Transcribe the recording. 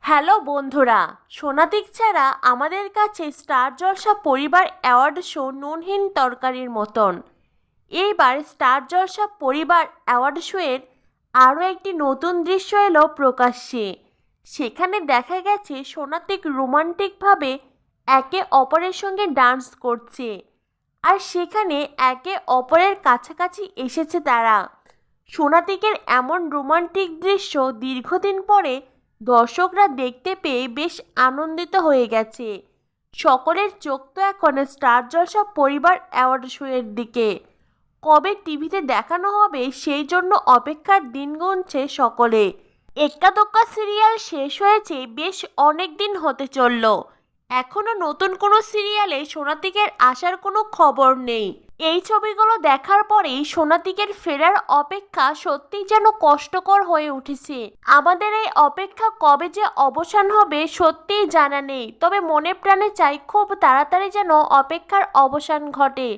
Hello বন্ধুরা, সোনাতীক ছাড়া আমাদের কাছে স্টার জলসা পরিবার অ্যাওয়ার্ড শো নুনহীন তরকারির মতন। এইবার স্টার জলসা পরিবার অ্যাওয়ার্ড শোয়ের আরও একটি নতুন দৃশ্য এলো প্রকাশ্যে। সেখানে দেখা গেছে সোনাতীক রোমান্টিকভাবে একে অপরের সঙ্গে ডান্স করছে, আর সেখানে একে অপরের কাছাকাছি এসেছে তারা। সোনাতীকের এমন রোমান্টিক দৃশ্য দীর্ঘদিন পরে দর্শকরা দেখতে পেয়ে বেশ আনন্দিত হয়ে গেছে। সকলের চোখ তো এখন স্টার জলসা পরিবার অ্যাওয়ার্ড শোয়ের দিকে। কবে টিভিতে দেখানো হবে সেই জন্য অপেক্ষার দিন গুনছে সকলে। এক্কা দোক্কা সিরিয়াল শেষ হয়েছে বেশ অনেক দিন হতে চলল, এখনও নতুন কোনো সিরিয়ালে সোনাতীকের আসার কোনো খবর নেই। এই ছবিগুলো দেখার পরেই সোনাতীকের ফেরার অপেক্ষা সত্যিই যেন কষ্টকর হয়ে উঠেছে। আমাদের এই অপেক্ষা কবে যে অবসান হবে সত্যিই জানা নেই, তবে মনে প্রাণে চাই খুব তাড়াতাড়ি যেন অপেক্ষার অবসান ঘটে।